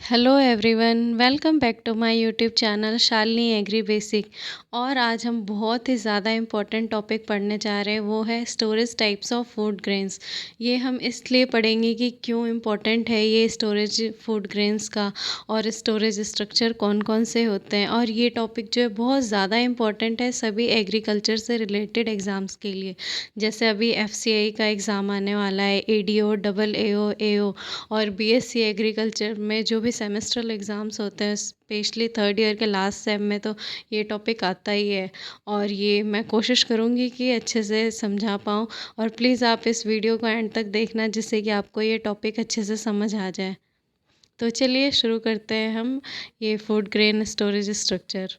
Hello everyone, welcome back to my YouTube channel Shalini agri basic. और आज हम बहुत ही ज़्यादा इम्पोर्टेंट टॉपिक पढ़ने जा रहे हैं, वो है storage types of food grains. ये हम इसलिए पढ़ेंगे कि क्यों इम्पोर्टेंट है ये स्टोरेज फूड ग्रेन्स का, और स्टोरेज स्ट्रक्चर कौन कौन से होते हैं। और ये टॉपिक जो है बहुत ज़्यादा इम्पोर्टेंट है सभी एग्रीकल्चर से रिलेटेड एग्ज़ाम्स के लिए। जैसे अभी FCI का एग्ज़ाम आने वाला है, ADO, AAO, AO, और BSc एग्रीकल्चर में जो भी सेमेस्ट्रल एग्ज़ाम्स होते हैं, स्पेशली थर्ड ईयर के लास्ट सेम में तो ये टॉपिक आता ही है। और ये मैं कोशिश करूँगी कि अच्छे से समझा पाऊँ, और प्लीज़ आप इस वीडियो को एंड तक देखना जिससे कि आपको ये टॉपिक अच्छे से समझ आ जाए। तो चलिए शुरू करते हैं हम ये food grain storage structure.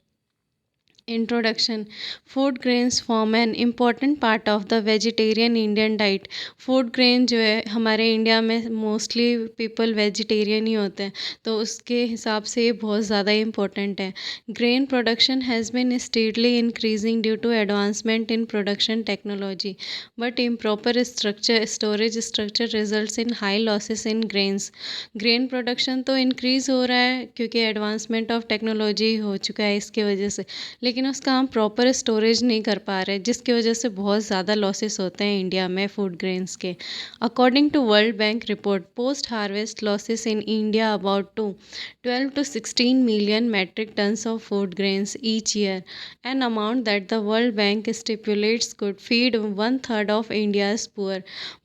Introduction. Food grains form an important part of the vegetarian Indian diet. Food grain जो है हमारे इंडिया में मोस्टली पीपल वेजिटेरियन ही होते हैं, तो उसके हिसाब से ये बहुत ज़्यादा इम्पोर्टेंट है। Grain production has been steadily increasing due to advancement in production technology, but improper structure storage structure results in high losses in grains. Grain production तो इंक्रीज़ हो रहा है क्योंकि एडवांसमेंट ऑफ टेक्नोलॉजी हो चुका है इसकी वजह से, लेकिन उसका हम प्रॉपर स्टोरेज नहीं कर पा रहे, जिसकी वजह से बहुत ज़्यादा लॉसेस होते हैं इंडिया में फूड ग्रेन्स के। According to world bank report, post harvest losses in India about to 12 to 16 million metric tons of food grains each year, an amount that the World Bank stipulates could feed one third of India's poor।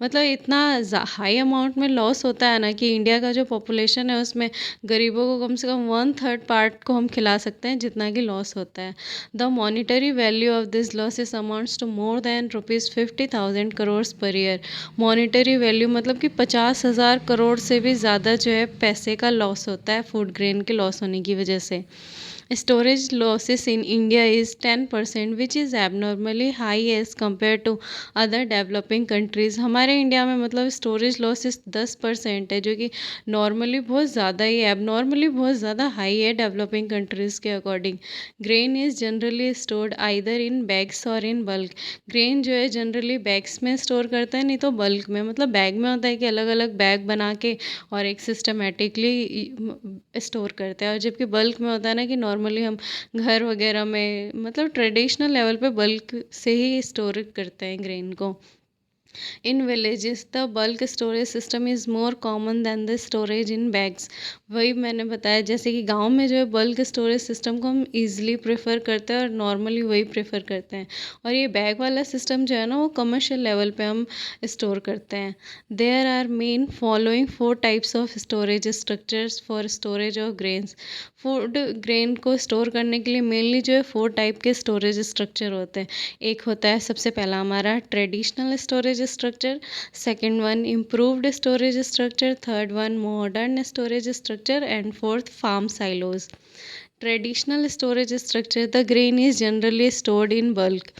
मतलब इतना high amount में loss होता है ना कि India का जो population है उसमें गरीबों को कम से कम वन थर्ड पार्ट को हम खिला सकते हैं जितना कि लॉस होता है। The monetary value of this losses amounts to more than rupees 50,000 crores per year। Monetary value मतलब कि 50,000 करोड़ से भी ज़्यादा जो है पैसे का लॉस होता है फूड ग्रेन के लॉस होने की वजह से। Storage losses in India is 10%, which is abnormally high as compared to other developing countries। हमारे इंडिया में मतलब स्टोरेज लॉसेस 10% है, जो कि नॉर्मली बहुत ज़्यादा ही, एबनॉर्मली बहुत ज़्यादा हाई है डेवलपिंग कंट्रीज़ के according. Grain is generally stored either in bags और इन बल्क। ग्रेन जो है जनरली बैग्स में स्टोर करते हैं, नहीं तो बल्क में। मतलब बैग में होता है कि अलग अलग बैग बना के और एक सिस्टमेटिकली स्टोर करते हैं, और जबकि बल्क में होता है ना कि नॉर्मली हम घर वगैरह में मतलब ट्रेडिशनल लेवल पे बल्क से ही स्टोर करते हैं ग्रेन को। In villages the bulk storage system is more common than the storage in bags. वही मैंने बताया, जैसे कि गांव में जो है बल्क स्टोरेज सिस्टम को हम इजीली प्रेफर करते हैं और नॉर्मली वही प्रेफर करते हैं, और ये बैग वाला सिस्टम जो है ना वो कमर्शियल लेवल पे हम स्टोर करते हैं। There are main following 4 types of storage structures for storage of grains. Food grain को स्टोर करने के लिए मेनली जो है 4 टाइप के स्टोरेज स्ट्रक्चर होते हैं। एक होता है सबसे पहला हमारा traditional storage structure, second one improved storage structure, third one modern storage structure, and fourth farm silos. Traditional storage structure, the grain is generally stored in bulk,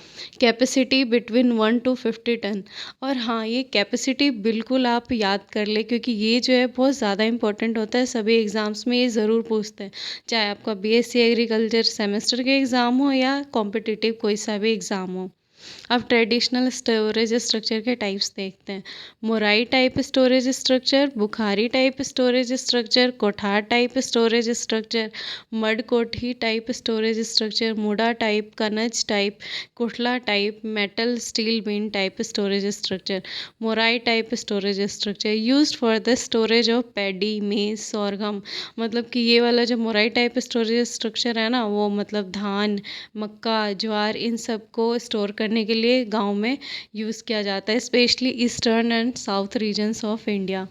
capacity between 1 to 50 ton. और हाँ, ये capacity बिल्कुल आप याद कर ले, क्योंकि ये जो है बहुत ज़्यादा इंपॉर्टेंट होता है, सभी एग्ज़ाम्स में ये ज़रूर पूछते हैं, चाहे आपका BSc एग्रीकल्चर सेमेस्टर के एग्ज़ाम हो या कॉम्पिटिटिव कोई सा भी एग्ज़ाम हो। अब ट्रेडिशनल स्टोरेज स्ट्रक्चर के टाइप्स देखते हैं। Morai type storage structure, Bukhari type storage structure, Kothar type storage structure, mud Kothi type storage structure, Muda type, Kanaj type, Kuthla type, metal steel bin type storage structure. Morai type storage structure used for the storage of paddy, maize, sorghum. मतलब कि ये वाला जो mori type storage structure है ना, वो मतलब धान, मक्का, ज्वार, इन सब को स्टोर करने के लिए गांव में यूज़ किया जाता है, specially eastern and south regions of India.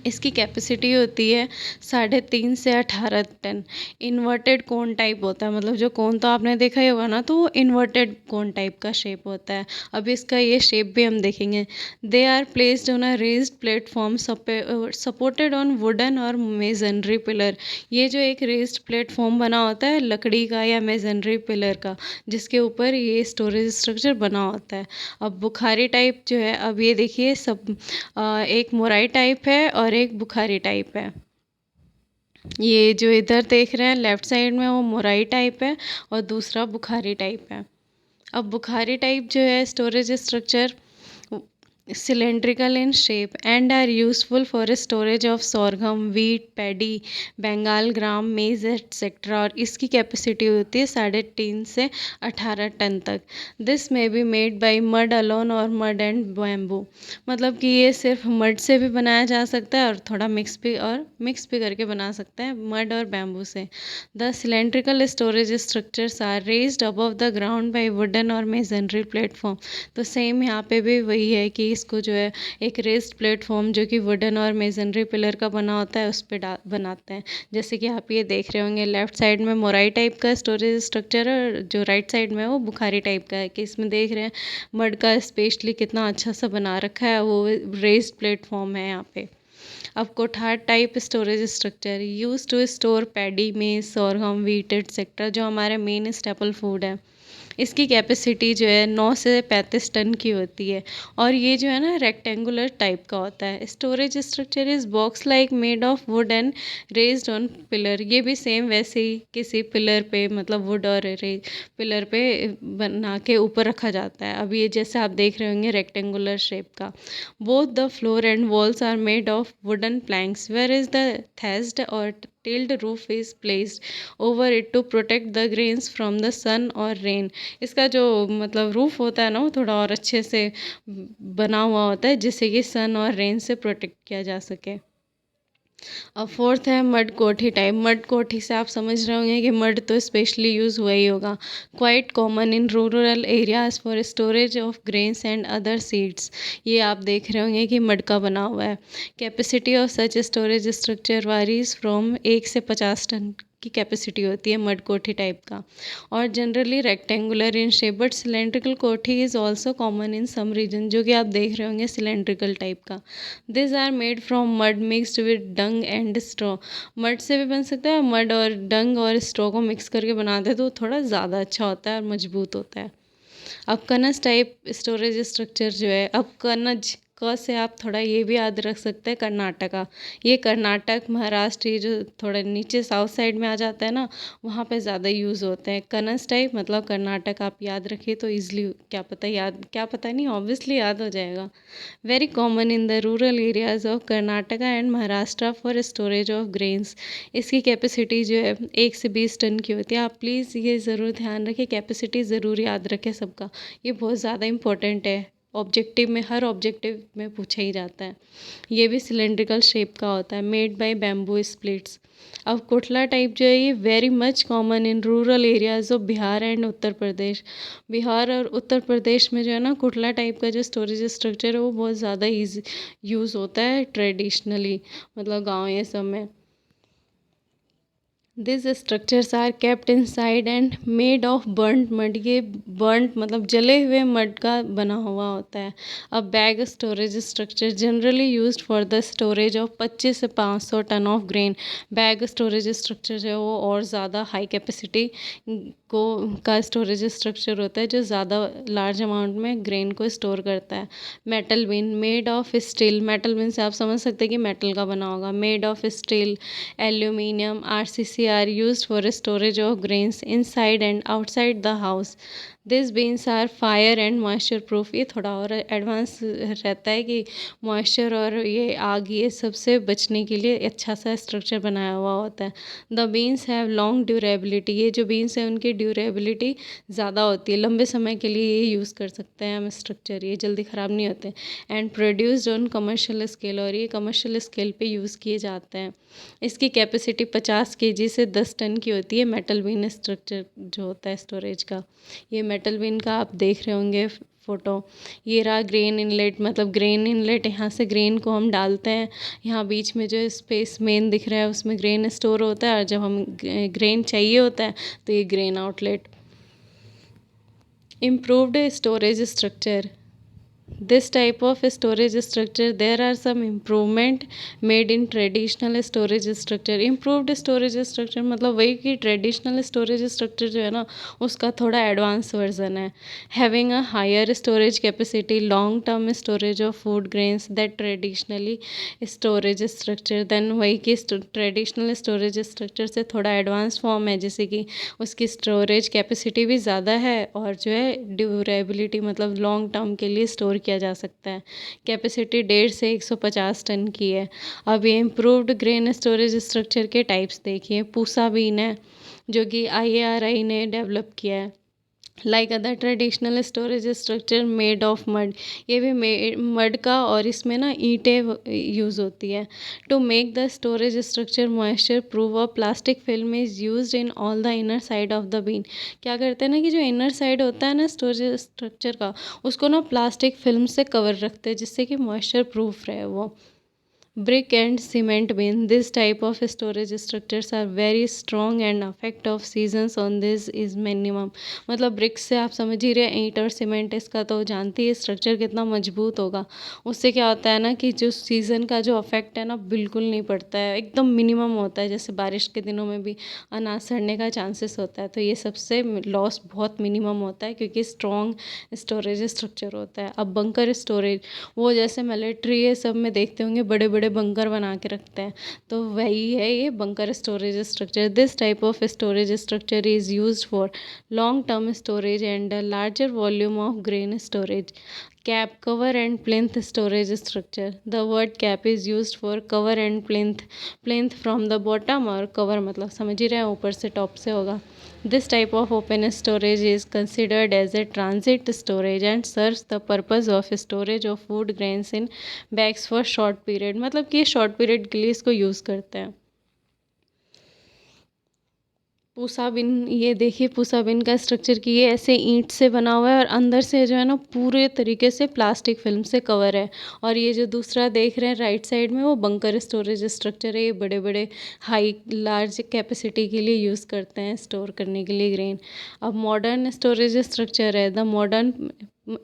इसकी कैपेसिटी होती है 3.5 से 18 टन। इन्वर्टेड कोन टाइप होता है, मतलब जो कोन तो आपने देखा ही होगा ना, तो वो इन्वर्टेड कोन टाइप का शेप होता है। अब इसका ये शेप भी हम देखेंगे। They are placed on a raised platform supported on wooden और मेजनरी पिलर। ये जो एक रेज्ड प्लेटफॉर्म बना होता है लकड़ी का या मेजनरी पिलर का, जिसके ऊपर ये स्टोरेज स्ट्रक्चर बना होता है। अब बुखारी टाइप जो है, अब ये देखिए सब एक मोराई टाइप है और एक बुखारी टाइप है। ये जो इधर देख रहे हैं लेफ्ट साइड में, वो मोराई टाइप है और दूसरा बुखारी टाइप है। अब बुखारी टाइप जो है storage structure, cylindrical in shape and are useful for storage of sorghum, wheat, paddy, bengal gram, maize etc. और इसकी कैपेसिटी होती है 3.5 से 18 टन तक। This may be made by mud alone और मड एंड बैम्बू। मतलब कि ये सिर्फ मड से भी बनाया जा सकता है और थोड़ा मिक्स भी करके बना सकते हैं मड और बैम्बू से। The cylindrical storage structures are raised above the ground by wooden और मेसनरी प्लेटफॉर्म। तो सेम यहाँ पे भी वही है कि इसको जो है एक रेस्ड प्लेटफॉर्म जो कि वुडन और मेसनरी पिलर का बना होता है उस पर बनाते हैं। जैसे कि आप ये देख रहे होंगे लेफ्ट साइड में मोराई टाइप का स्टोरेज स्ट्रक्चर है और जो राइट साइड में है वो बुखारी टाइप का है। कि इसमें देख रहे हैं मड का स्पेशली कितना अच्छा सा बना रखा है, वो रेस्ड प्लेटफॉर्म है यहाँ पे। अब कोठार type storage structure use to store paddy, maize, sorghum, wheat etcetera जो हमारे मेन स्टेपल फूड है। इसकी कैपेसिटी जो है 9 से 35 टन की होती है और ये जो है ना रेक्टेंगुलर टाइप का होता है। Storage structure is box like made of would and raised on pillar. ये भी सेम वैसे ही किसी पिलर पे मतलब वुड और पिलर पे बना के ऊपर रखा जाता है। अब ये जैसे आप देख रहे होंगे रेक्टेंगुलर शेप का। Both the floor and walls are made of wooden planks where is the thatched और tiled roof is placed over it to protect the grains from the sun or rain। इसका जो मतलब roof होता है ना वो थोड़ा और अच्छे से बना हुआ होता है जिससे कि सन और रेन से प्रोटेक्ट किया जा सके। अब फोर्थ है मड कोठी टाइप। मड कोठी से आप समझ रहे होंगे कि मड तो स्पेशली यूज़ हुआ ही होगा। Quite common in rural areas for storage of grains and other seeds. ये आप देख रहे होंगे कि मड का बना हुआ है। Capacity of such storage structure varies from 1 से 50 टन की कैपेसिटी होती है मड कोठी टाइप का और generally rectangular in shape but cylindrical Kothi is also common in some region जो कि आप देख रहे होंगे सिलेंड्रिकल टाइप का। This are made from mud mixed with dung and straw. Mud से भी बन सकता है, मड और डंग और स्ट्रॉ को मिक्स करके बनाते हैं तो थोड़ा ज़्यादा अच्छा होता है और मजबूत होता है। अब कनज टाइप स्टोरेज स्ट्रक्चर जो है, अब कनज क से आप थोड़ा ये भी याद रख सकते हैं कर्नाटका। ये कर्नाटक, महाराष्ट्र, ये जो थोड़ा नीचे साउथ साइड में आ जाता है ना वहाँ पे ज़्यादा यूज़ होते हैं। कनज टाइप मतलब कर्नाटक आप याद रखिए तो ईजिली क्या पता नहीं ऑब्वियसली याद हो जाएगा। Very common in the rural areas of Karnataka and Maharashtra for storage of grains. इसकी कैपेसिटी जो है 1 से 20 टन की होती है। आप प्लीज़ ये ज़रूर ध्यान रखें, कैपेसिटी ज़रूर याद रखें सबका, ये बहुत ज़्यादा इंपॉर्टेंट है। ऑब्जेक्टिव में हर ऑब्जेक्टिव में पूछा ही जाता है। ये भी सिलेंड्रिकल शेप का होता है, मेड बाय बैम्बू स्प्लिट्स। अब कोटला टाइप जो है ये very much common in rural areas of Bihar and Uttar Pradesh. Bihar और उत्तर प्रदेश में जो है ना कोटला टाइप का जो स्टोरेज स्ट्रक्चर है वो बहुत ज़्यादा ईजी यूज़ होता है ट्रेडिशनली, मतलब गाँव ये सब में। This structures are kept inside and made of burned mud. ये बर्नड मतलब जले हुए मड का बना हुआ होता है। अब bag storage structure generally used for the storage of 25 से 500 ton of grain. Bag storage structure जो है वो और ज़्यादा हाई कैपेसिटी को का स्टोरेज स्ट्रक्चर होता है जो ज़्यादा लार्ज अमाउंट में ग्रेन को स्टोर करता है। Metal bin made of steel. Metal bin से आप समझ सकते हैं कि मेटल का बना होगा। Made of steel, aluminium, RCC are used for storage of grains inside and outside the house. These beans are fire and moisture proof। ये थोड़ा और एडवांस रहता है कि मॉइस्चर और ये आग ये सबसे बचने के लिए अच्छा सा स्ट्रक्चर बनाया हुआ होता है। The beans have long durability. ये जो बीन्स है उनकी ड्यूरेबिलिटी ज़्यादा होती है, लंबे समय के लिए ये यूज़ कर सकते हैं हम स्ट्रक्चर, ये जल्दी ख़राब नहीं होते। And produced on commercial scale, और ये कमर्शियल स्केल पे यूज़ किए जाते हैं। इसकी कैपेसिटी 50 केजी से 10 टन की होती है। मेटल बीन स्ट्रक्चर जो होता है स्टोरेज का, ये मेटल बीन का आप देख रहे होंगे फोटो। ये रहा ग्रेन इनलेट, मतलब ग्रेन इनलेट, यहाँ से ग्रेन को हम डालते हैं। यहाँ बीच में जो स्पेस मेन दिख रहा है उसमें ग्रेन स्टोर होता है और जब हम ग्रेन चाहिए होता है तो ये grain outlet. Improved storage structure. This type of storage structure, there are some improvement made in traditional storage structure। improved storage structure मतलब वही कि traditional storage structure जो है ना उसका थोड़ा advanced version है। having a higher storage capacity, long term storage of food grains that traditionally storage structure। then वही कि traditional storage structure से थोड़ा advanced form है, जैसे कि उसकी storage capacity भी ज़्यादा है और जो है ड्यूरेबिलिटी मतलब लॉन्ग टर्म के लिए स्टोर स्टोर किया जा सकता है। कैपेसिटी 1.5 से 150 टन की है। अब ये इम्प्रूव्ड ग्रेन स्टोरेज स्ट्रक्चर के टाइप्स देखिए। पूसा बीन है जो कि IARI ने डेवलप किया है। Like other traditional storage structure made of mud, ये भी मड का, और इसमें ना ईंटें यूज़ होती है। To make the storage structure moisture proof, a plastic film is used in all the inner side of the bin. क्या करते हैं ना कि जो इनर साइड होता है ना स्टोरेज स्ट्रक्चर का, उसको ना प्लास्टिक फिल्म से कवर रखते हैं जिससे कि मॉइस्चर प्रूफ रहे वो। Brick and cement bin. This type of storage structures are very strong and effect of seasons on this is minimum. मतलब ब्रिक्स से आप समझ ही रहे हैं, ईंट और सीमेंट इसका तो जानती है स्ट्रक्चर कितना मजबूत होगा। उससे क्या होता है ना कि जो सीज़न का जो अफेक्ट है ना बिल्कुल नहीं पड़ता है, एकदम मिनिमम होता है। जैसे बारिश के दिनों में भी अनाज सड़ने का चांसेस होता है, तो ये सबसे लॉस बहुत मिनिमम होता है क्योंकि स्ट्रॉन्ग स्टोरेज स्ट्रक्चर होता है। अब बंकर स्टोरेज, वो जैसे मिलिट्री ये सब में देखते होंगे बड़े बड़े बंकर बना के रखते हैं, तो वही है ये bunker storage structure. This type of storage structure is used for long term storage and larger volume of grain storage. Cap, cover and plinth storage structure. The word cap is used for cover and plinth, plinth from the bottom, और cover मतलब समझ ही रहे हैं ऊपर से top से होगा। This type of open storage is considered as a transit storage and serves the purpose of storage of food grains in bags for short period। मतलब कि शॉर्ट पीरियड के लिए इसको यूज़ करते हैं। पूसा बिन, ये देखिए पूसा बिन का स्ट्रक्चर की, ये ऐसे ईंट से बना हुआ है और अंदर से जो है ना पूरे तरीके से प्लास्टिक फिल्म से कवर है। और ये जो दूसरा देख रहे हैं राइट साइड में, वो बंकर स्टोरेज स्ट्रक्चर है। ये बड़े बड़े हाई लार्ज कैपेसिटी के लिए यूज़ करते हैं स्टोर करने के लिए ग्रेन। अब मॉडर्न स्टोरेज स्ट्रक्चर है। द मॉडर्न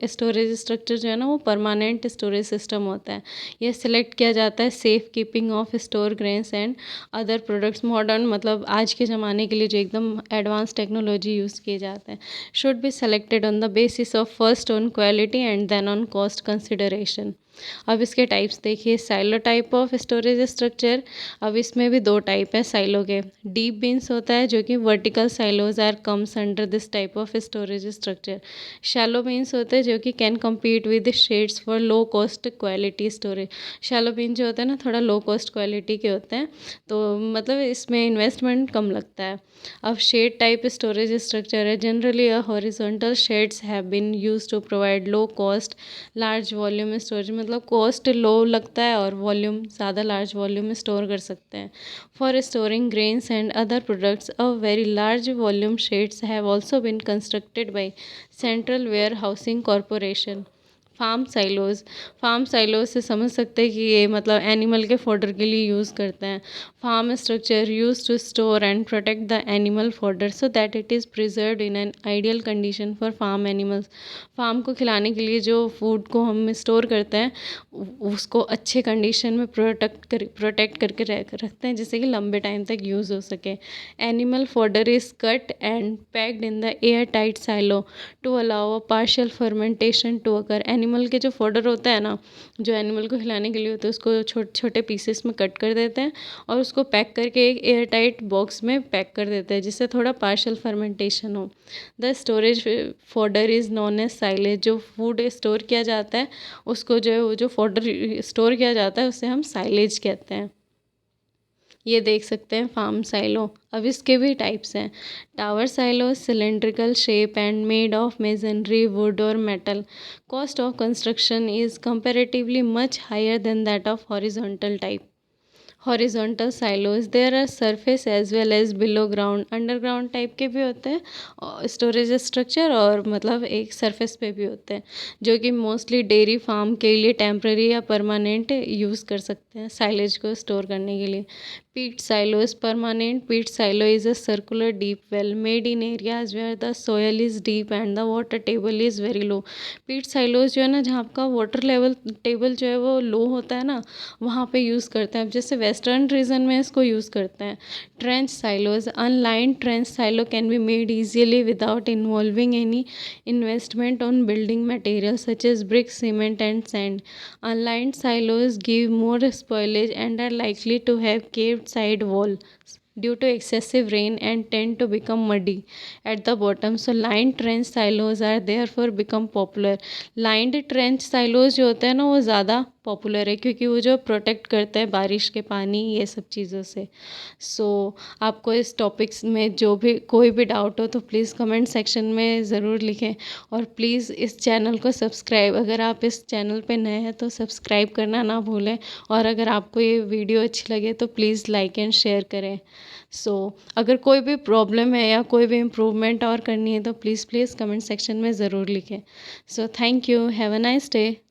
स्टोरेज स्ट्रक्चर जो है ना वो परमानेंट स्टोरेज सिस्टम होता है। ये सिलेक्ट किया जाता है safe keeping of store grains and other products. Modern मतलब आज के ज़माने के लिए जो एकदम एडवांस टेक्नोलॉजी यूज़ किए जाते हैं। Should be selected on the basis of first on quality and then on cost consideration. अब इसके टाइप्स देखिए। Silo type of storage structure. अब इसमें भी दो टाइप है साइलो के। डीप बीन्स होता है जो कि vertical silos are comes under this type of storage structure. Shallow bins होते हैं जो कि can compete with sheds for low cost quality storage. Shallow bin जो होते हैं ना थोड़ा लो कॉस्ट क्वालिटी के होते हैं, तो मतलब इसमें इन्वेस्टमेंट कम लगता है। अब शेड टाइप स्टोरेज स्ट्रक्चर है। Generally a horizontal sheds have been used to provide low cost large volume storage. मतलब कॉस्ट लो लगता है और वॉल्यूम ज़्यादा, लार्ज वॉल्यूम में स्टोर कर सकते हैं। For storing grains and other products a very large volume sheds have also been constructed by central warehousing corporation. Farm silos से समझ सकते हैं कि ये मतलब एनिमल के फॉडर के लिए यूज़ करते हैं। Farm structure use to store and protect the animal fodder so that it is preserved in an ideal condition for farm animals. Farm को खिलाने के लिए जो फूड को हम स्टोर करते हैं उसको अच्छे कंडीशन में प्रोटेक्ट करके रखते हैं जिससे कि लंबे टाइम तक यूज़ हो सके। Animal fodder is cut and packed in the air tight silo to allow a partial fermentation to occur. Animal के जो फॉडर होता है ना, जो एनिमल को खिलाने के लिए होता है, उसको छोटे छोटे पीसेस में कट कर देते हैं और उसको पैक करके एक एयर टाइट बॉक्स में पैक कर देते हैं जिससे थोड़ा पार्शियल फर्मेंटेशन हो। The storage fodder is known as silage. जो फूड स्टोर किया जाता है उसको जो है वो जो फॉडर स्टोर किया जाता है उसे हम साइलेज कहते हैं। ये देख सकते हैं फार्म साइलो। अब इसके भी टाइप्स हैं। Tower silo cylindrical shape and made of masonry wood और metal. Cost of construction is comparatively much higher than that of horizontal type. Horizontal silos there are surface as well as below ground. Underground type के भी होते हैं storage structure और मतलब एक surface पे भी होते हैं जो कि मोस्टली डेयरी फार्म के लिए टेम्पररी या परमानेंट यूज़ कर सकते हैं साइलेज को स्टोर करने के लिए। Pit silos permanent pit silo is a circular deep well made in areas where the soil is deep and the water table is very low. Pit silos जो है ना जहाँ आपका वाटर लेवल टेबल जो है वो लो होता है ना, वहाँ पे यूज़ करते हैं। अब जैसे वेस्टर्न रीजन में इसको यूज़ करते हैं। Trench silos unlined trench silo can be made easily without involving any investment on building materials such as brick, cement, and sand. Unlined silos give more spoilage and are likely to have caved side walls. due to excessive rain and tend to become muddy at the bottom. So lined trench silos are therefore become popular. lined trench silos जो होते हैं ना वो ज़्यादा popular है क्योंकि वो जो प्रोटेक्ट करते हैं बारिश के पानी ये सब चीज़ों से। सो आपको इस टॉपिक्स में जो भी कोई भी डाउट हो तो प्लीज़ कमेंट सेक्शन में ज़रूर लिखें और प्लीज़ इस चैनल को सब्सक्राइब, अगर आप इस चैनल पे नए हैं तो सब्सक्राइब करना ना भूलें और अगर आपको ये वीडियो अच्छी लगे तो प्लीज़ लाइक एंड शेयर करें। सो अगर कोई भी प्रॉब्लम है या कोई भी इम्प्रूवमेंट और करनी है तो प्लीज़ कमेंट सेक्शन में ज़रूर लिखें। So thank you, have a nice day.